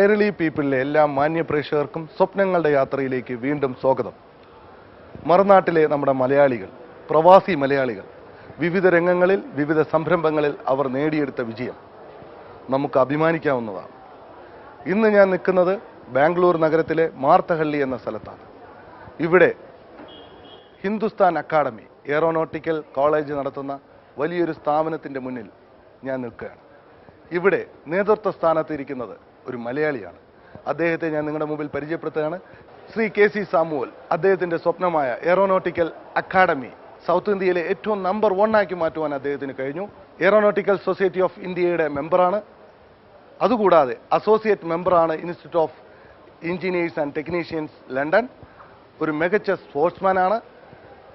കൈരളി പീപ്പിളിലെ എല്ലാ മാന്യപ്രേക്ഷകർക്കും സ്വപ്നങ്ങളുടെ യാത്രയിലേക്ക് വീണ്ടും സ്വാഗതം. മറുനാട്ടിലെ നമ്മുടെ മലയാളികൾ, പ്രവാസി മലയാളികൾ വിവിധ രംഗങ്ങളിൽ, വിവിധ സംരംഭങ്ങളിൽ അവർ നേടിയെടുത്ത വിജയം നമുക്ക് അഭിമാനിക്കാവുന്നതാണ്. ഇന്ന് ഞാൻ നിൽക്കുന്നത് ബാംഗ്ലൂർ നഗരത്തിലെ മാർത്തഹള്ളി എന്ന സ്ഥലത്താണ്. ഇവിടെ ഹിന്ദുസ്ഥാൻ അക്കാഡമി എയറോനോട്ടിക്കൽ കോളേജ് നടത്തുന്ന വലിയൊരു സ്ഥാപനത്തിൻ്റെ മുന്നിൽ ഞാൻ നിൽക്കുകയാണ്. ഇവിടെ നേതൃത്വ സ്ഥാനത്തിരിക്കുന്നത് ഒരു മലയാളിയാണ്. അദ്ദേഹത്തെ ഞാൻ നിങ്ങളുടെ മുമ്പിൽ പരിചയപ്പെടുത്തുകയാണ്. Shri KC Samuel. അദ്ദേഹത്തിൻ്റെ സ്വപ്നമായ എയറോനോട്ടിക്കൽ അക്കാഡമി സൗത്ത് ഇന്ത്യയിലെ ഏറ്റവും നമ്പർ 1 ആക്കി മാറ്റുവാൻ അദ്ദേഹത്തിന് കഴിഞ്ഞു. എയറോനോട്ടിക്കൽ സൊസൈറ്റി ഓഫ് ഇന്ത്യയുടെ മെമ്പറാണ്. അതുകൂടാതെ അസോസിയേറ്റ് മെമ്പറാണ് institute of engineers and technicians London. ഒരു മികച്ച സ്പോർട്സ്മാനാണ്.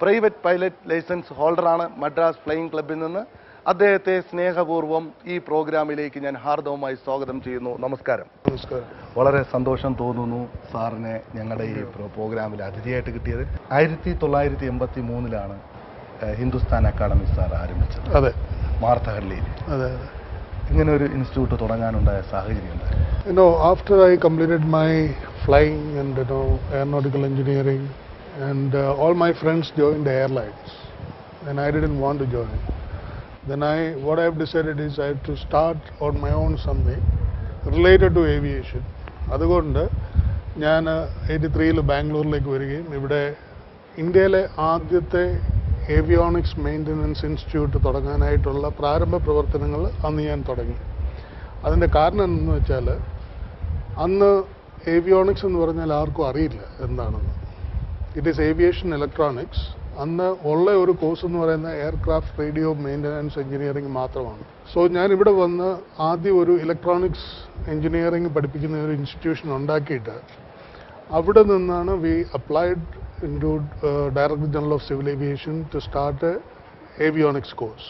പ്രൈവറ്റ് പൈലറ്റ് ലൈസൻസ് ഹോൾഡറാണ് മദ്രാസ് ഫ്ലൈയിങ് ക്ലബിൽ നിന്ന്. അദ്ദേഹത്തെ സ്നേഹപൂർവ്വം ഈ പ്രോഗ്രാമിലേക്ക് ഞാൻ ഹാർദവമായി സ്വാഗതം ചെയ്യുന്നു. നമസ്കാരം. നമസ്കാരം. വളരെ സന്തോഷം തോന്നുന്നു സാറിനെ ഞങ്ങളുടെ ഈ പ്രോഗ്രാമിൽ അതിഥിയായിട്ട് കിട്ടിയത്. 1983 ഹിന്ദുസ്ഥാൻ അക്കാഡമി സാർ ആരംഭിച്ചത്. അതെ, മാർത്തഹള്ളിയിൽ. അതെ. ഇങ്ങനെ ഒരു ഇൻസ്റ്റിറ്റ്യൂട്ട് തുടങ്ങാനുണ്ടായ സാഹചര്യം ഉണ്ട്? After I completed my flying and aeronautical engineering and all my friends joined the airlines and I didn't want to join. Then what I have decided is I have to start on my own something related to aviation. അതുകൊണ്ട് ഞാൻ 83 ബാംഗ്ലൂരിലേക്ക് വരികയും ഇവിടെ ഇന്ത്യയിലെ ആദ്യത്തെ avionics maintenance institute തുടങ്ങാനായിട്ടുള്ള പ്രാരംഭ പ്രവർത്തനങ്ങൾ അന്ന് ഞാൻ തുടങ്ങി. അതിൻ്റെ കാരണം എന്തെന്ന് വെച്ചാൽ അന്ന് ഏവിയോണിക്സ് എന്ന് പറഞ്ഞാൽ ആർക്കും അറിയില്ല എന്താണെന്ന്. It is aviation electronics. അന്ന് ഉള്ള ഒരു കോഴ്സ് എന്ന് പറയുന്ന എയർക്രാഫ്റ്റ് റേഡിയോ മെയിൻ്റനൻസ് എഞ്ചിനീയറിംഗ് മാത്രമാണ്. സോ ഞാനിവിടെ വന്ന് ആദ്യം ഒരു ഇലക്ട്രോണിക്സ് എഞ്ചിനീയറിംഗ് പഠിപ്പിക്കുന്ന ഒരു ഇൻസ്റ്റിറ്റ്യൂഷൻ ഉണ്ടാക്കിയിട്ട് അവിടെ നിന്നാണ് we applied into Director General of Civil Aviation to start a avionics course.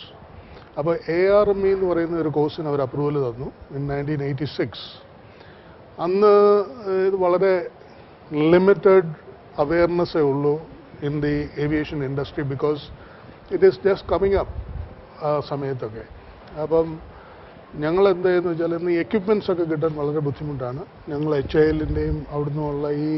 അപ്പോൾ ARME എന്ന് പറയുന്ന ഒരു കോഴ്സിന് അവർ അപ്രൂവൽ തന്നു in 1986. അന്ന് ഇത് വളരെ ലിമിറ്റഡ് അവയർനെസ്സേ ഉള്ളൂ in the aviation industry because it is just coming up ആ സമയത്തൊക്കെ. അപ്പം ഞങ്ങൾ എന്ത് ചെയ്യുന്നു വെച്ചാൽ ഇന്ന് എക്യുപ്മെൻറ്റ്സ് ഒക്കെ കിട്ടാൻ വളരെ ബുദ്ധിമുട്ടാണ്. ഞങ്ങൾ HALൻ്റെയും അവിടുന്നുള്ള ഈ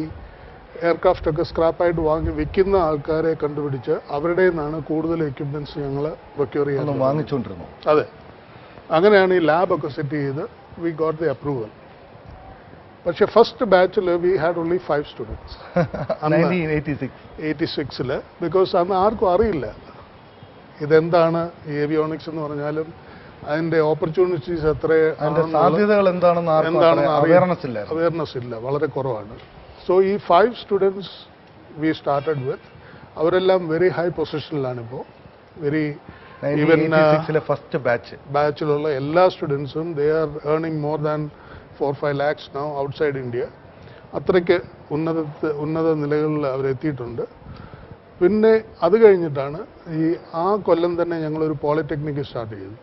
എയർക്രാഫ്റ്റൊക്കെ സ്ക്രാപ്പായിട്ട് വാങ്ങി വിൽക്കുന്ന ആൾക്കാരെ കണ്ടുപിടിച്ച് അവരുടെ നിന്നാണ് കൂടുതൽ എക്യുപ്മെൻറ്റ്സ് ഞങ്ങൾ പ്രൊക്യൂർ ചെയ്യാൻ വാങ്ങിച്ചുകൊണ്ടിരുന്നു. അതെ, അങ്ങനെയാണ് ഈ ലാബൊക്കെ സെറ്റ് ചെയ്ത് വി ഗോട്ട് ദി അപ്രൂവൽ. പക്ഷേ ഫസ്റ്റ് ബാച്ചിൽ we had only 5 students 1986 because അന്ന് ആർക്കും അറിയില്ല ഇതെന്താണ് ഏവിയോണിക്സ് എന്ന് പറഞ്ഞാലും അതിൻ്റെ ഓപ്പർച്യൂണിറ്റീസ് എത്ര, സാധ്യതകൾ എന്താണെന്ന് അവയർനെസ് ഇല്ല, വളരെ കുറവാണ്. സോ ഈ 5 സ്റ്റുഡൻസ് വി സ്റ്റാർട്ടഡ് വിത്ത്. അവരെല്ലാം വെരി ഹൈ പൊസിഷനിലാണ് ഇപ്പോൾ. വെരി ഈവൻ ഫസ്റ്റ് ബാച്ചിലുള്ള എല്ലാ സ്റ്റുഡൻസും they are earning more than 4-5 lakhs now outside India. അത്രയ്ക്ക് ഉന്നത നിലകളിൽ അവരെത്തിയിട്ടുണ്ട്. പിന്നെ അത് കഴിഞ്ഞിട്ടാണ് ആ കൊല്ലം തന്നെ ഞങ്ങളൊരു പോളിടെക്നിക്ക് സ്റ്റാർട്ട് ചെയ്തു.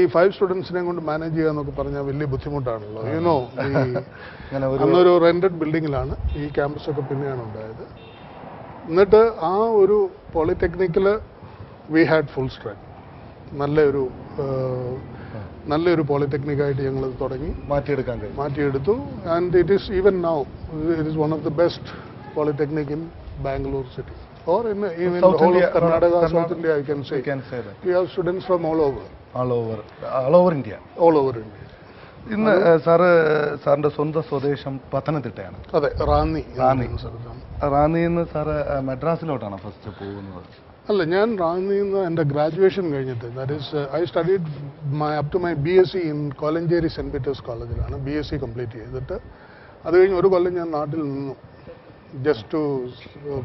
ഈ 5 സ്റ്റുഡൻസിനെ കൊണ്ട് മാനേജ് ചെയ്യാന്നൊക്കെ പറഞ്ഞാൽ വലിയ ബുദ്ധിമുട്ടാണല്ലോ. അന്നൊരു റെന്റഡ് ബിൽഡിങ്ങിലാണ് ഈ ക്യാമ്പസൊക്കെ പിന്നെയാണ് ഉണ്ടായത്. എന്നിട്ട് ആ ഒരു പോളിടെക്നിക്കിൽ വി ഹാഡ് ഫുൾ സ്ട്രെങ്ത്. നല്ലൊരു പോളിടെക്നിക്കായിട്ട് ഞങ്ങൾ തുടങ്ങി മാറ്റിയെടുത്തു. And it is even now it is one of the best polytechnic in Bangalore city or in the whole of Karnataka, South India, I can say that. We have students from all over India. ഇന്ന് സാറിന്റെ സ്വന്തം സ്വദേശം പത്തനംതിട്ടയാണ്. അതെ, റാന്നിയിൽ നിന്ന് sir മദ്രാസിലോട്ടാണ് first പോകുന്നത്? അല്ല, ഞാൻ റാന്നിയിൽ നിന്ന് എൻ്റെ ഗ്രാജുവേഷൻ കഴിഞ്ഞിട്ട്, that is I studied up to my BSc in Kolenchery saint Peter's കോളേജിലാണ് BSc കംപ്ലീറ്റ് ചെയ്തിട്ട്. അത് കഴിഞ്ഞ് ഒരു കൊല്ലം ഞാൻ നാട്ടിൽ നിന്നു. Just to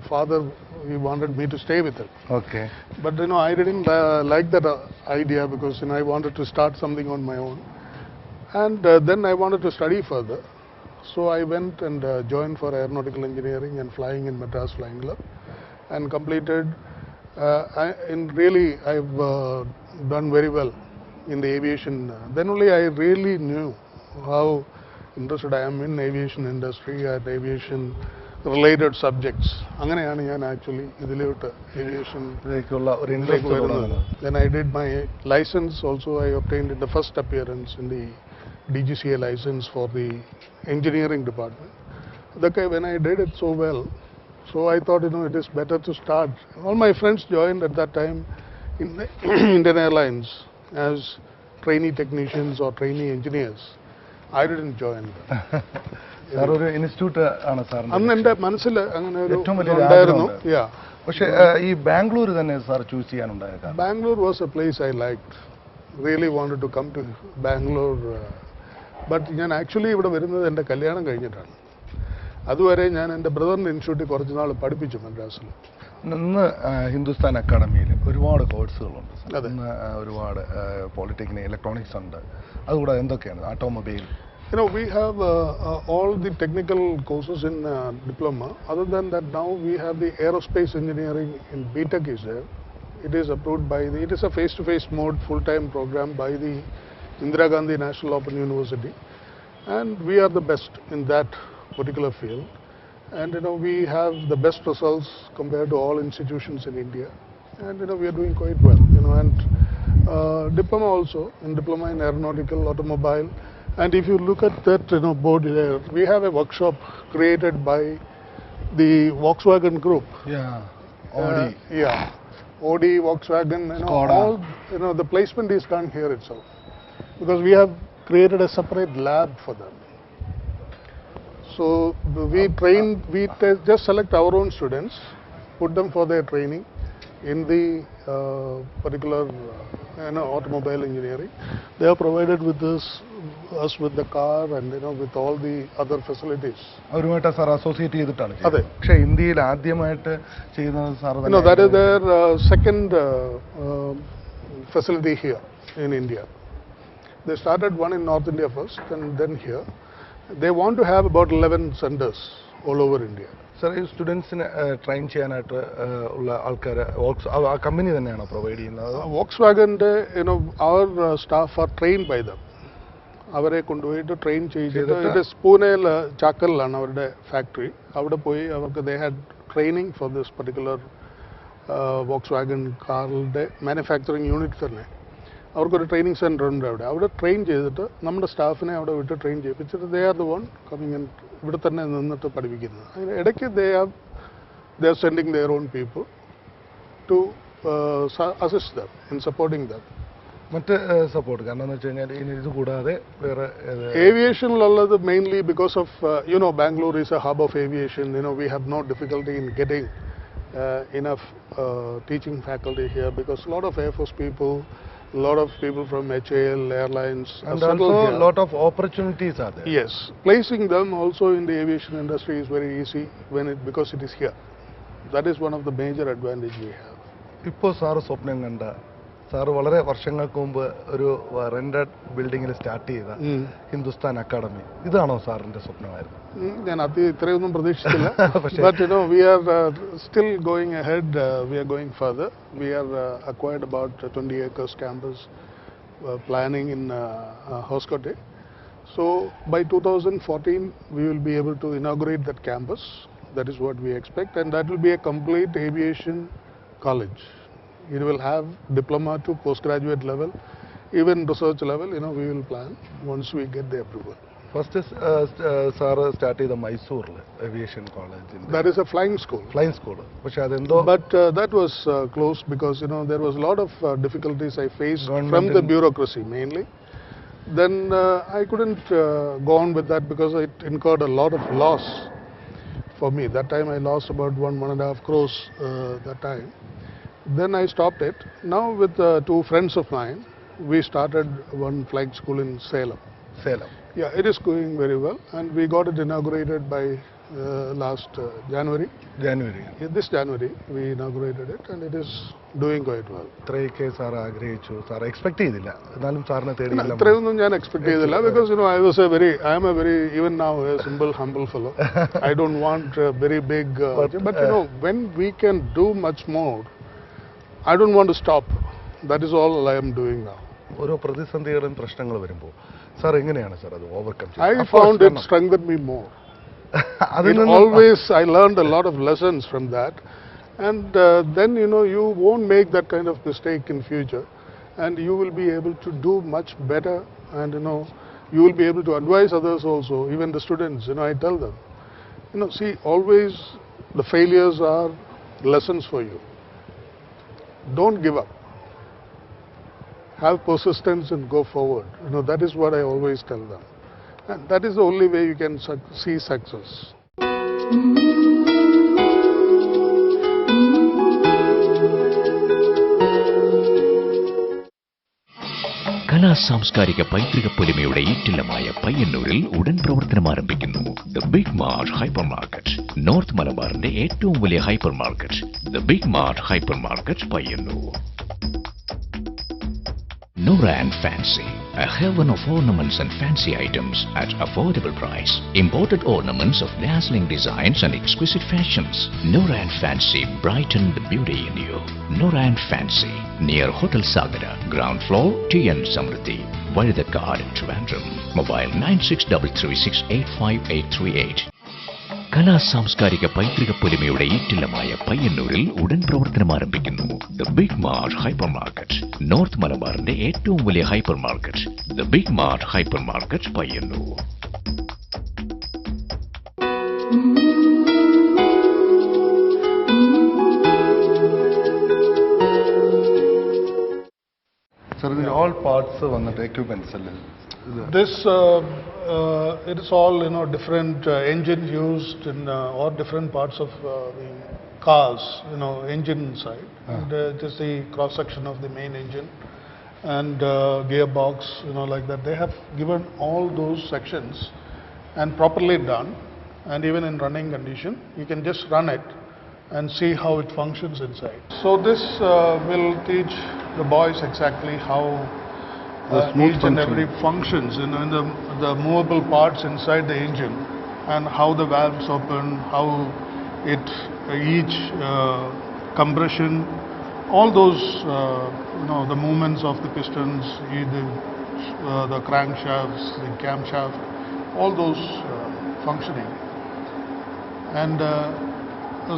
father, he wanted me to stay with him. Okay. But I didn't like that idea because I wanted to start something on my own. And then I wanted to study further. So I went and joined for aeronautical engineering and flying in Madras Flying Club and completed. I've done very well in the aviation. Then only I really knew how interested I am in aviation industry and aviation related subjects. അങ്ങനെയാണ് ഞാൻ actually ഇതിലോട്ട് ഏവിയേഷനിലേക്കുള്ള ഒരു interest വരുന്നത്. Then I did my license also. I obtained in the first appearance in the DGCA license for the engineering department. When I did it so well, so I thought, it is better to start. All my friends joined at that time in the Indian Airlines as trainee technicians or trainee engineers. I didn't join them. Sir ഒരു institute ആണ് സാറിന്റെ അന്ന് എൻ്റെ മനസ്സിൽ അങ്ങനെ ഒരു ഏറ്റവും വലിയ ഉണ്ടായിരുന്നു. പക്ഷേ ഈ ബാംഗ്ലൂർ തന്നെ സാർ ചൂസ് ചെയ്യാനുണ്ടായ കാരണം? Bangalore was a place I liked. Really wanted to come to Bangalore. But ഞാൻ ആക്ച്വലി ഇവിടെ വരുന്നത് എൻ്റെ കല്യാണം കഴിഞ്ഞിട്ടാണ്. അതുവരെ ഞാൻ എൻ്റെ ബ്രദറിൻ്റെ ഇൻസ്റ്റിറ്റ്യൂട്ടിൽ കുറച്ച് നാൾ പഠിപ്പിച്ചു മദ്രാസിൽ. ഇന്ന് ഹിന്ദുസ്ഥാൻ അക്കാഡമിയിൽ ഒരുപാട് കോഴ്സുകളുണ്ട്. അതെ. ഇന്ന് ഒരുപാട് പോളിടെക്നിക്, ഇലക്ട്രോണിക്സ് ഉണ്ട്. അതുകൂടാതെ എന്തൊക്കെയാണ്? Automobile. We have all the technical courses in diploma. Other than that, now we have the aerospace engineering in BTech is there. It is approved by it is a face-to-face mode full-time program by the Indira Gandhi National Open University, and we are the best in that particular field. And we have the best results compared to all institutions in India, and we are doing quite well. And diploma also in diploma in aeronautical, automobile. And if you look at that board there, we have a workshop created by the Volkswagen Group. Audi. Audi, Volkswagen, Skoda. all the placement is done here itself, because we have created a separate lab for them. So we just select our own students, put them for their training in the particular automobile engineering. They are provided with us with the car and with all the other facilities. അവരുമായിട്ട് sir associate ചെയ്തിട്ടാണ് അതെ. ചെയ്യുന്നത്. പക്ഷേ ഇന്ത്യയിൽ ആദ്യമായിട്ട് ചെയ്യുന്നത് sir തന്നെ. That is their second facility here in India. They started one in North India first and then here. They want to have about 11 centers all over India. Sir ഈ സ്റ്റുഡൻസിനെ train ചെയ്യാനായിട്ട് ഉള്ള ആൾക്കാർ ആ കമ്പനി തന്നെയാണോ provide ചെയ്യുന്നത്? വോക്സ്വാഗൻ്റെ അവർ staff are train by them. അവരെ കൊണ്ടുപോയിട്ട് ട്രെയിൻ ചെയ്തിട്ട് പൂനെയിൽ ചാക്കലിലാണ് അവരുടെ ഫാക്ടറി. അവിടെ പോയി അവർക്ക് they had training for this particular Volkswagen കാറിൻ്റെ മാനുഫാക്ചറിങ് യൂണിറ്റ് തന്നെ. അവർക്കൊരു ട്രെയിനിങ് സെൻറ്റർ ഉണ്ട് അവിടെ ട്രെയിൻ ചെയ്തിട്ട് നമ്മുടെ സ്റ്റാഫിനെ അവിടെ വിട്ട് ട്രെയിൻ ചെയ്യിപ്പിച്ചിട്ട് they are the one coming in ഇവിടെ തന്നെ നിന്നിട്ട് പഠിപ്പിക്കുന്നത്. അതിന് ഇടയ്ക്ക് they are sending their own people to assist them in supporting them. മറ്റ് സപ്പോർട്ട് കാരണം എന്ന് വെച്ച് കഴിഞ്ഞാൽ ഇനി ഇത് കൂടാതെ വേറെ ഏവിയേഷനിലുള്ളത് mainly because of Bangalore is a hub of aviation. We have no difficulty in getting enough teaching faculty here, because a lot of Air Force people, a lot of people from HAL airlines, and also a lot of opportunities are there. Yes, placing them also in the aviation industry is very easy because it is here. That is one of the major advantage we have. ഇപ്പോൾ sir സ്വപ്നം കണ്ട, sir വളരെ വർഷങ്ങൾക്ക് മുമ്പ് ഒരു rented ബിൽഡിങ്ങിൽ start ചെയ്ത Hindustan academy, ഇതാണോ സാറിന്റെ സ്വപ്നമായിരുന്നു? ഞാൻ ഇത്രയൊന്നും പ്രതീക്ഷിച്ചില്ല. But we are still going ahead. We are going further. We are acquired about 20 acres campus planning in Hoskote. So by 2014 we will be able to inaugurate that campus. That is what we expect, and that will be a complete aviation college. It will have diploma to postgraduate level, even research level. We will plan once we get the approval. First sir start ചെയ്ത മൈസൂറിൽ aviation college. That is a flying school. Flying school. പക്ഷേ അതെന്തോ. But that was closed because there was a lot of difficulties I faced from the bureaucracy mainly. Then I couldn't go on with that because it incurred a lot of loss for me. That time I lost about 1.5 crores that time. Then I stopped it. Now with two friends of mine, we started one flying school in Salem. Yeah, it is going very well, and we got it inaugurated by last January. This January we inaugurated it, and it is doing quite well. ഇത്രയൊക്കെ sir ആഗ്രഹിച്ചു, sir expect ചെയ്തില്ല, എന്നാലും സാറിനെ തേടിയില്ല. ഇത്രയൊന്നും ഞാൻ expect ചെയ്തില്ല, because I am a very even now a simple humble fellow. I don't want very big, but when we can do much more, I don't want to stop. That is all I am doing now. ഓരോ പ്രതിസന്ധികളും പ്രശ്നങ്ങൾ വരുമ്പോൾ sir എങ്ങനെയാണ് sir അത് overcome ചെയ്യുന്നത്? I found it strengthened me more. I learned a lot of lessons from that, and then you won't make that kind of mistake in future, and you will be able to do much better and you will be able to advise others also, even the students. I tell them, see, always the failures are lessons for you. Don't give up. Have persistence and go forward. That is what I always tell them. And that is the only way you can see success. കലാ സാംസ്കാരിക പൈതൃക പൊലിമയുടെ ഈറ്റില്ലമായ പയ്യന്നൂരിൽ ഉടൻ പ്രവർത്തനം ആരംഭിക്കുന്നു. The Big Mart hypermarket, north മലബാറിന്റെ ഏറ്റവും വലിയ hypermarket. The Big Mart hypermarket Payyanur. Nora and Fancy, a heaven of ornaments and fancy items at affordable price. Imported ornaments of dazzling designs and exquisite fashions. Nora and Fancy brighten the beauty in you. Nora and Fancy, near Hotel Sagara, ground floor, TN Samriddhi, Validakad, Trivandrum. Mobile 9633685838. കലാ സാംസ്കാരിക പൈതൃക പൊലിമയുടെ ഈറ്റില്ലമായ പയ്യന്നൂരിൽ ഉടൻ പ്രവർത്തനം ആരംഭിക്കുന്നു. The Big Mart hypermarket, north മലബാറിന്റെ ഏറ്റവും വലിയ hypermarket. The Big Mart hypermarket Payyanur. Sir, all parts വന്നിട്ട് equipments അല്ലേ? This it is all different engines used in all different parts of the cars, engine side. And just the cross section of the main engine and gearbox, like that. They have given all those sections and properly done, and even in running condition, you can just run it and see how it functions inside. So this will teach the boys exactly how each and every functions, in the movable parts inside the engine, and how the valves open, how it each compression, all those the movements of the pistons, the crankshafts, the camshaft, all those functioning. And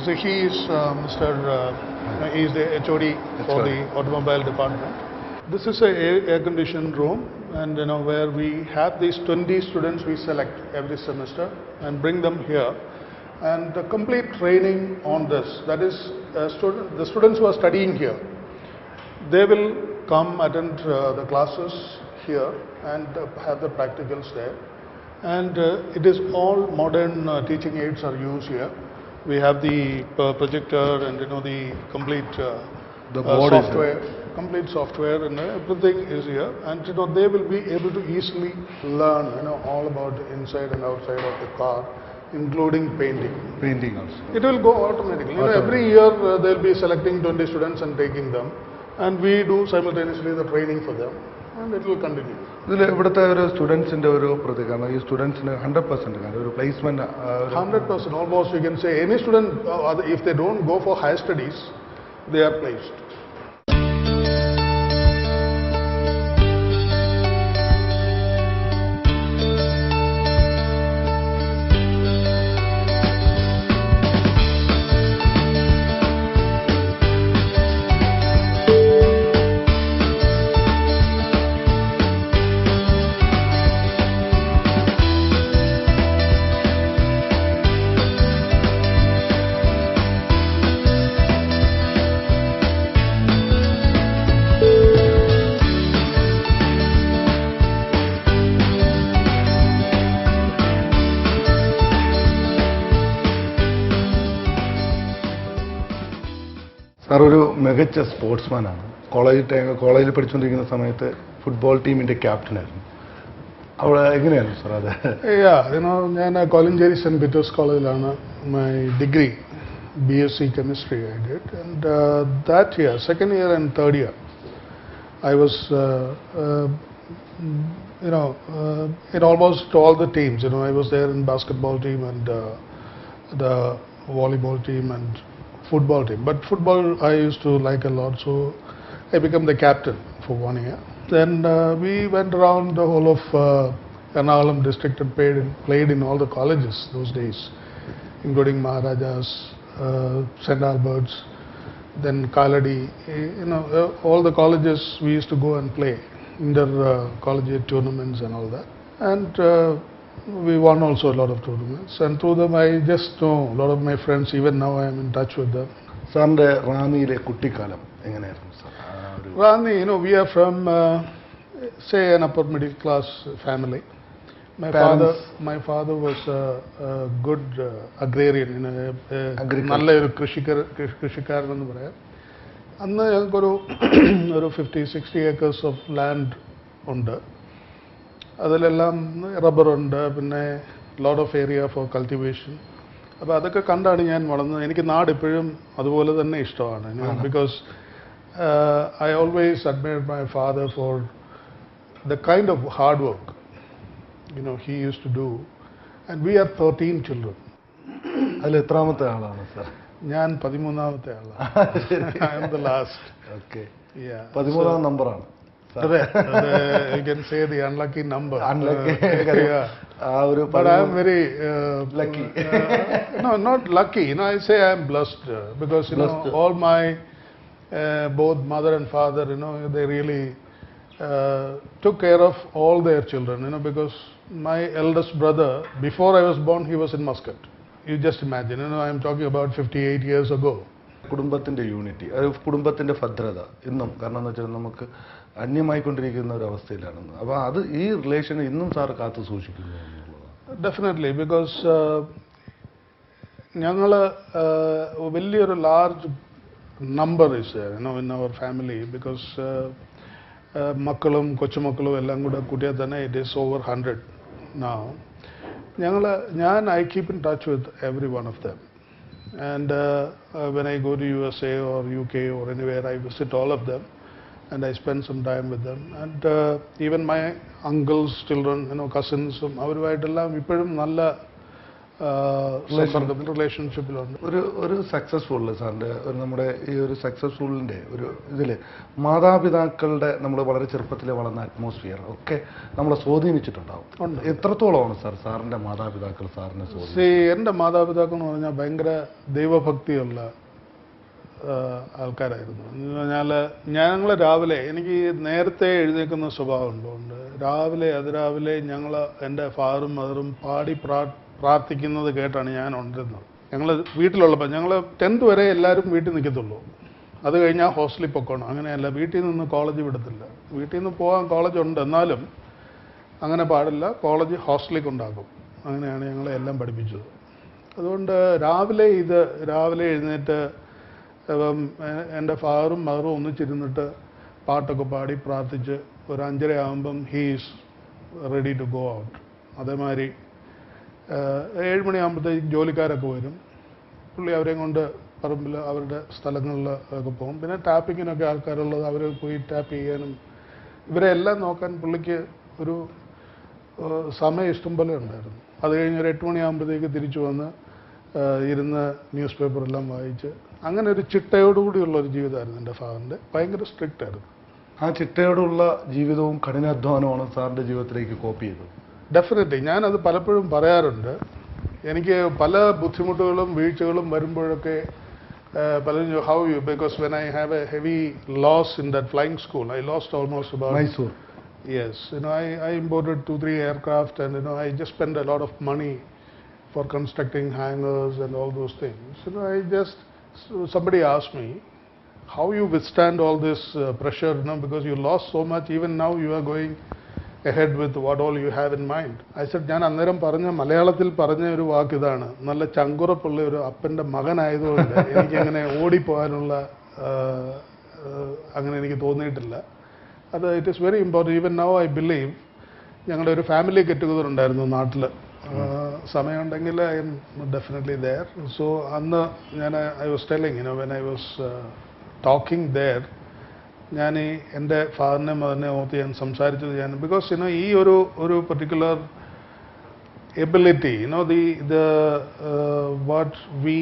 so he is he is the HOD for the automobile department. This is a air-conditioned room, and where we have these 20 students we select every semester and bring them here, and the complete training on this. That is, the students who are studying here, they will come attend the classes here and have the practicals there. And it is all modern teaching aids are used here. We have the projector and the complete the board software, complete software, and everything is here. And they will be able to easily learn all about the inside and outside of the car, including painting. Painting also. It will go automatically. Every year they will be selecting 20 students and taking them, and we do simultaneously the training for them, and it will continue. ഇതിൽ ഇവിടുത്തെ ഒരു സ്റ്റുഡൻസിന്റെ ഒരു പ്രതികരണം, ഈ സ്റ്റുഡൻസിന് 100% ഒരു placement 100%, almost you can say any student, if they don't go for higher studies, they are placed. Sir ഒരു മികച്ച സ്പോർട്സ്മാനാണ്. കോളേജിൽ പഠിച്ചുകൊണ്ടിരിക്കുന്ന സമയത്ത് ഫുട്ബോൾ ടീമിന്റെ ക്യാപ്റ്റനായിരുന്നു. അവിടെ എങ്ങനെയായിരുന്നു സാർ അത്? ഞാൻ കോലഞ്ചേരി സെന്റ് പീറ്റേഴ്സ് കോളേജിലാണ് my degree BSc chemistry I did, and that year, second year and third year, I was in almost all the teams. I was there in basketball team and the volleyball team and football team. But football I used to like a lot, so I became the captain for 1 year. Then we went around the whole of Ernakulam district and played in all the colleges those days, including Maharajas, St. Albert's, then Kaladi. All the colleges we used to go and play inter collegiate tournaments and all that. And we won also a lot of tournaments. And through them, I just know a lot of my friends. Even now, I am in touch with them. സാറിൻ്റെ റാന്നിയിലെ കുട്ടിക്കാലം എങ്ങനെയായിരുന്നു sir? Rani, we are from, say, an upper middle class family. My father was a good agrarian, നല്ലൊരു കൃഷിക്കാരൻ എന്ന് പറയാം. അന്ന് ഞങ്ങൾക്കൊരു 50-60 acres of land ഉണ്ട്. അതിലെല്ലാം റബ്ബറുണ്ട്, പിന്നെ lot of area four cultivation. അപ്പോൾ അതൊക്കെ കണ്ടാണ് ഞാൻ വളർന്നത്. എനിക്ക് നാട് ഇപ്പോഴും അതുപോലെ തന്നെ ഇഷ്ടമാണ്. Because I always admired my father for the kind of hard work he used to do. And we are 13 children. അതിൽ എത്രാമത്തെ ആളാണ് സാർ? ഞാൻ 13ാമത്തെ ആളാണ്. I am the last. Okay. Yeah. 13ാം നമ്പറാണ്. You can say the unlucky number. Unlucky. But I am very lucky. No, not lucky. I say I am blessed because all my both mother and father, they really took care of all their children. Because my eldest brother, before I was born, he was in Muscat. You just imagine. I am talking about 58 years ago. കുടുംബത്തിൻ്റെ unity, അത് കുടുംബത്തിൻ്റെ ഭദ്രത ഇന്നും, കാരണം എന്ന് വെച്ചാൽ നമുക്ക് അന്യമായിക്കൊണ്ടിരിക്കുന്ന ഒരു അവസ്ഥയിലാണെന്ന്. അപ്പോൾ അത് ഈ റിലേഷൻ ഇന്നും സാർ കാത്തു സൂക്ഷിക്കുന്നു എന്നുള്ളതാണ്. ഡെഫിനറ്റ്ലി, ബിക്കോസ് ഞങ്ങൾ വലിയൊരു large number is in our family. Because മക്കളും കൊച്ചുമക്കളും എല്ലാം കൂടെ കൂട്ടിയാൽ തന്നെ it is over 100 now. I keep in touch with every one of them. And when I go to USA or UK or anywhere, I visit all of them and I spend some time with them. And even my uncles' children, cousins, അവരുമായിട്ടെല്ലാം ഇപ്പോഴും നല്ല റിലേഷൻഷിപ്പിലുണ്ട്. ഒരു successful സാറിൻ്റെ നമ്മുടെ ഈ ഒരു സക്സസ്ഫുള്ളിൻ്റെ ഒരു ഇതിൽ മാതാപിതാക്കളുടെ നമ്മൾ വളരെ ചെറുപ്പത്തിൽ വളർന്ന അറ്റ്മോസ്ഫിയർ ഒക്കെ നമ്മളെ സ്വാധീനിച്ചിട്ടുണ്ടാവും. എത്രത്തോളമാണ് സാറിൻ്റെ മാതാപിതാക്കൾ സാറിനെ സ്വാധീനിച്ചത്? എൻ്റെ മാതാപിതാക്കൾ എന്ന് പറഞ്ഞാൽ ഭയങ്കര ദൈവഭക്തിയുള്ള ആൾക്കാരായിരുന്നു. ഞങ്ങൾ രാവിലെ, എനിക്ക് നേരത്തെ എഴുന്നേൽക്കുന്ന സ്വഭാവം ഉള്ളതുകൊണ്ട് അതിരാവിലെ ഞങ്ങൾ എൻ്റെ ഫാദറും മദറും പാടി പ്രാർത്ഥിക്കുന്നത് കേട്ടാണ് ഞാൻ ഉണരുന്നത്. ഞങ്ങൾ വീട്ടിലുള്ളപ്പോൾ ഞങ്ങൾ 10th വരെ എല്ലാവരും വീട്ടിൽ നിൽക്കത്തുള്ളൂ. അത് കഴിഞ്ഞാൽ ഹോസ്റ്റലിൽ പൊക്കോണം. അങ്ങനെയല്ല, വീട്ടിൽ നിന്ന് കോളേജ് വിടത്തില്ല. വീട്ടിൽ നിന്ന് പോകാൻ കോളേജ് ഉണ്ട്, എന്നാലും അങ്ങനെ പാടില്ല. കോളേജ് ഹോസ്റ്റലിൽ കൊണ്ടാക്കും. അങ്ങനെയാണ് ഞങ്ങളെ എല്ലാം പഠിപ്പിച്ചത്. അതുകൊണ്ട് രാവിലെ എഴുന്നേറ്റ് എൻ്റെ ഫാദറും മദറും ഒന്നിച്ചിരുന്നിട്ട് പാട്ടൊക്കെ പാടി പ്രാർത്ഥിച്ച് ഒരു 5:30 ആകുമ്പം he's ready to go out. അതേമാതിരി 7 മണിയാകുമ്പോഴത്തേക്ക് ജോലിക്കാരൊക്കെ വരും. പുള്ളി അവരെയും കൊണ്ട് പറമ്പിൽ അവരുടെ സ്ഥലങ്ങളിൽ ഒക്കെ പോകും. പിന്നെ ടാപ്പിങ്ങിനൊക്കെ ആൾക്കാരുള്ളത്, അവർ പോയി ടാപ്പ് ചെയ്യാനും ഇവരെ എല്ലാം നോക്കാൻ പുള്ളിക്ക് ഒരു സമയം ഇഷ്ടം പോലെ ഉണ്ടായിരുന്നു. അത് കഴിഞ്ഞ് ഒരു 8 മണിയാകുമ്പോഴത്തേക്ക് തിരിച്ചു വന്ന് ഇരുന്ന് ന്യൂസ് പേപ്പറെല്ലാം വായിച്ച് അങ്ങനെ ഒരു ചിട്ടയോടുകൂടിയുള്ള ഒരു ജീവിതമായിരുന്നു എൻ്റെ ഫാദറിൻ്റെ. ഭയങ്കര സ്ട്രിക്റ്റ് ആയിരുന്നു. ആ ചിട്ടയോടുള്ള ജീവിതവും കഠിനാധ്വാനമാണ് സാറിൻ്റെ ജീവിതത്തിലേക്ക് കോപ്പി ചെയ്തത്. ഡെഫിനറ്റ്ലി. ഞാനത് പലപ്പോഴും പറയാറുണ്ട്. എനിക്ക് പല ബുദ്ധിമുട്ടുകളും വീഴ്ചകളും വരുമ്പോഴൊക്കെ പലരും how you, because when I have a heavy loss in that flying school, I lost almost about Mysore. Yes, I imported 2-3 aircraft and I just spent a lot of money for constructing hangars and all those things. Somebody asked me, how you withstand all this pressure, because you lost so much, even now you are going ahead with what all you have in mind. I said, ഞാൻ അന്നേരം മലയാളത്തിൽ പറഞ്ഞ ഒരു വാക്ക് ഇതാണ്, നല്ല ചങ്കുറപ്പുള്ള ഒരു അപ്പൻ്റെ മകനായതുകൊണ്ട് എനിക്ക് അങ്ങനെ ഓടിപ്പോകാനുള്ള അങ്ങനെ എനിക്ക് തോന്നിയിട്ടില്ല. അത് it is very important. Even now I believe, ഞങ്ങളുടെ ഒരു ഫാമിലി ഗെറ്റ് ടുഗദർ ഉണ്ടായിരുന്നു നാട്ടിൽ. സമയമുണ്ടെങ്കിൽ I'm definitely there. So അന്ന് I was telling, when I was talking there, ഞാൻ എൻ്റെ ഫാദറിനെ മദറിനെ ഓർത്ത് ഞാൻ സംസാരിച്ചത് ബിക്കോസ് ഈ ഒരു particular ability, what we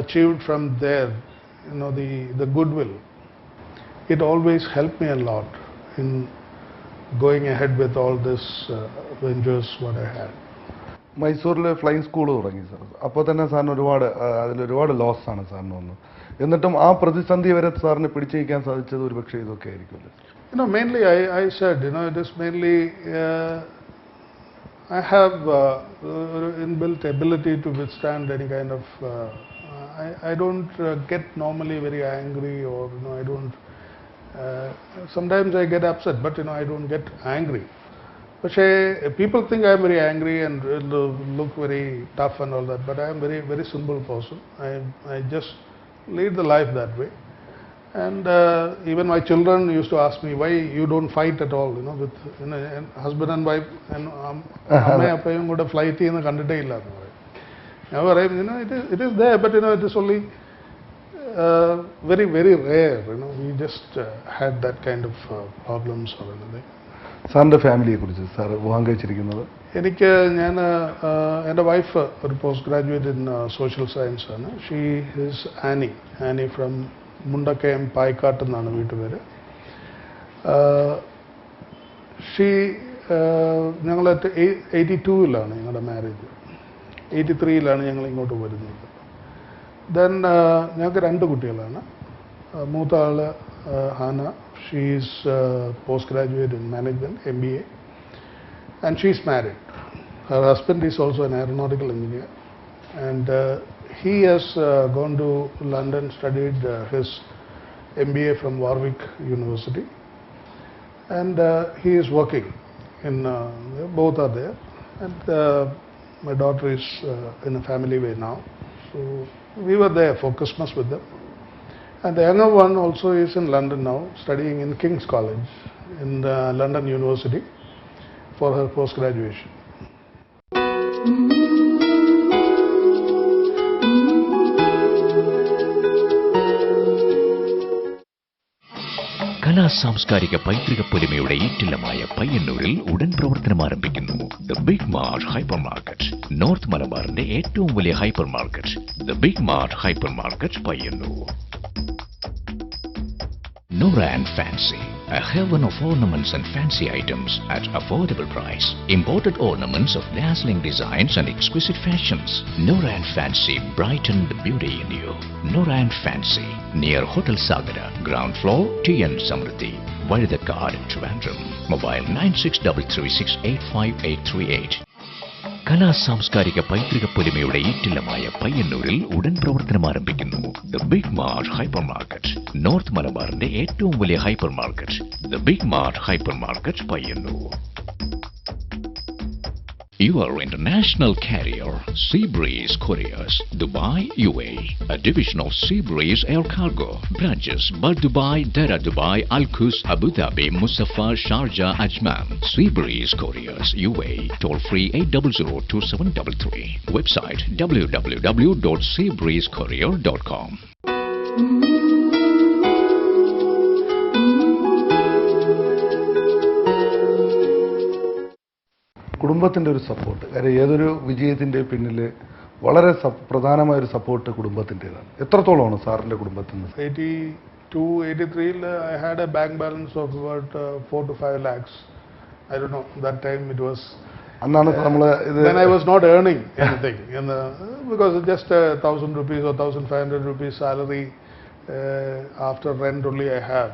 achieved from there, the goodwill, it always helped me a lot in going ahead with all this ventures what I had. മൈസൂരിൽ flying school തുടങ്ങി sir. അപ്പോൾ തന്നെ സാറിന് അതിലൊരുപാട് ലോസ് ആണ് സാറിന് വന്നത്. എന്നിട്ടും ആ പ്രതിസന്ധി വരെ സാറിന് പിടിച്ചിരിക്കാൻ സാധിച്ചത് ഒരു പക്ഷേ ഇതൊക്കെ ആയിരിക്കുമല്ലോ. Mainly I said, it is mainly I have inbuilt ability to withstand any kind of. I don't get normally very angry, or I don't. Sometimes I get upset, but I don't get angry. But people think I am very angry and look very tough and all that. But I am very simple person. I just lead the life that way. And even my children used to ask me, why you don't fight at all, with husband and wife, and amma appayum kuda flight cheyna kanditte illa ennu parayum. Now parayum, it is there, but it is only very rare. We just had that kind of problems or anything. സാറിൻ്റെ ഫാമിലിയെ കുറിച്ച് sir വിവാഹം കഴിച്ചിരിക്കുന്നത്? എനിക്ക് എൻ്റെ wife ഒരു post graduate in social science ആണ്. She is Annie from Mundakayam Payikkattu എന്നാണ് വീട്ടുപേര്. ഞങ്ങൾ 82-ലാണ് ഞങ്ങളുടെ മാരേജ്. 83-ലാണ് ഞങ്ങൾ ഇങ്ങോട്ട് വരുന്നത്. ദെൻ ഞങ്ങൾക്ക് 2 കുട്ടികളാണ്. മൂത്ത ആൾ Hannah, she is post graduate in management, MBA, and she is married. Her husband is also an aeronautical engineer, and he has gone to London, studied his MBA from Warwick University, and he is working in both are there, and my daughter is in a family way now, so we were there for Christmas with them. And the younger one also is in London now, studying in King's College in London University for her post-graduation. കലാ സാംസ്കാരിക പൈതൃക പൊലിമയുടെ ഈറ്റില്ലമായ പയ്യന്നൂരിൽ ഉടൻ പ്രവർത്തനം ആരംഭിക്കുന്നു the Big Mart hypermarket. North മലബാറിന്റെ ഏറ്റവും വലിയ hypermarket the Big Mart hypermarket Payyanur. Nora and Fancy, a heaven of ornaments and fancy items at affordable price. Imported ornaments of dazzling designs and exquisite fashions. Nora and Fancy brighten the beauty in you. Nora and Fancy, near Hotel Sagara, ground floor, TN Samriddhi, Vaidakad, Trivandrum. Mobile 9633685838. കലാ സാംസ്കാരിക പൈതൃക പൊലിമയുടെ ഈറ്റില്ലമായ പയ്യന്നൂരിൽ ഉടൻ പ്രവർത്തനം ആരംഭിക്കുന്നു the Big Mart hypermarket. North മലബാറിന്റെ ഏറ്റവും വലിയ hypermarket the Big Mart hypermarket Payyanur. Your international carrier, Seabreeze Couriers, Dubai, UAE, a division of Seabreeze Air Cargo. Branches: Bal Dubai, Dera Dubai, Al Quds, Abu Dhabi, Musaffar, Sharjah, Ajman. Seabreeze Couriers, UAE, toll free 800-2733. Website www.seabreezecourier.com. കുടുംബത്തിൻ്റെ ഒരു support, കാര്യം ഏതൊരു വിജയത്തിൻ്റെ പിന്നിൽ വളരെ പ്രധാനമായൊരു support കുടുംബത്തിൻ്റെതാണ്. എത്രത്തോളമാണ് സാറിൻ്റെ കുടുംബത്തിൽ നിന്ന്? 82-83 I had a bank balance of about 4 to 5 lakhs. I don't know, that time it was. അന്നാണ് നമ്മൾ ഇത്. Then I was not earning anything because just 1,000 rupees or 1,500 rupees salary after rent only I have.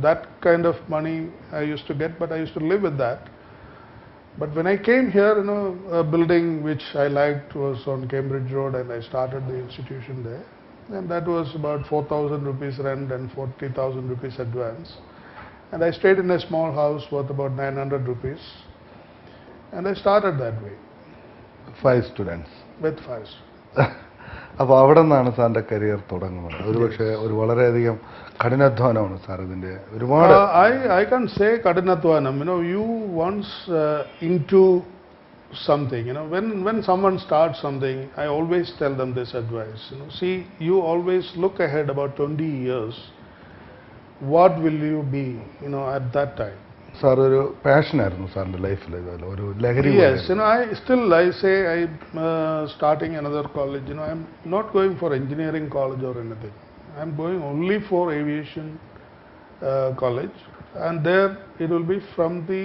That kind of money I used to get, but I used to live with that. But when I came here, a building which I liked was on Cambridge Road, and I started the institution there. And that was about 4,000 rupees rent and 40,000 rupees advance. And I stayed in a small house worth about 900 rupees. And I started that way. 5 students. With 5 students. അപ്പോൾ അവിടെ നിന്നാണ് സാറിൻ്റെ career തുടങ്ങുന്നത്. ഒരുപക്ഷെ ഒരു വളരെയധികം കഠിനാധ്വാനമാണ് sir ഇതിൻ്റെ ഒരുപാട്. I can't say kadinathwanam. You once into something. When someone starts something, I always tell them this advice. See, you always look ahead about 20 years. What will you be, at that time? Sir ഒരു പാഷനായിരുന്നു സാറിൻ്റെ ലൈഫിൽ, ഒരു ലഹരി. Yes, I say I'm starting another college. I'm not going for engineering college or anything. I'm going only for aviation college, and there it will be from the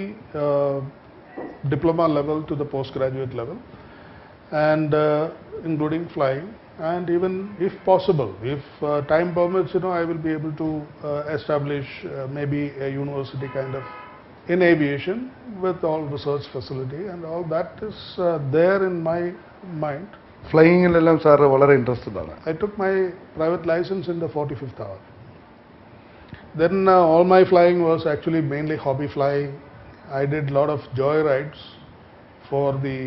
diploma level to the postgraduate level, and including flying, and even if possible, if time permits, I will be able to establish maybe a university kind of in aviation with all research facility and all that is there in my mind. ഫ്ലൈയിങ്ങിലെല്ലാം sir വളരെ interested ആണ്. I took my private license in the 45th hour. Then all my flying was actually mainly hobby flying. I did a lot of joy rides for the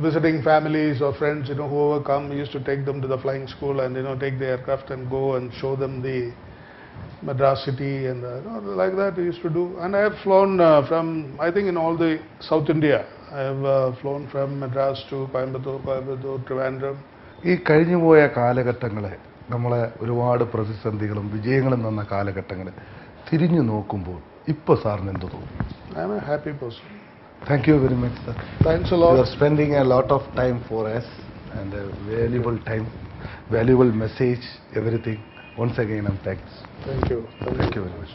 visiting families or friends, whoever come, we used to take them to the flying school and take the aircraft and go and show them the Madras city and like that we used to do. And I have flown from, I think in all the South India, I have flown from Madras to Coimbatore, Trivandrum. ഈ കഴിഞ്ഞുപോയ കാലഘട്ടങ്ങളെ നമ്മളെ ഒരുപാട് പ്രതിസന്ധികളും വിജയങ്ങളും തന്ന കാലഘട്ടങ്ങൾ തിരിഞ്ഞു നോക്കുമ്പോൾ ഇപ്പോൾ സാറിന് എന്ത് തോന്നുന്നു? I am a happy person. Thank you very much, sir. Thanks a lot. You are spending a lot of time for us and a valuable time, valuable message, everything. Once again, I'm thanks. Thank you. Thank you very much.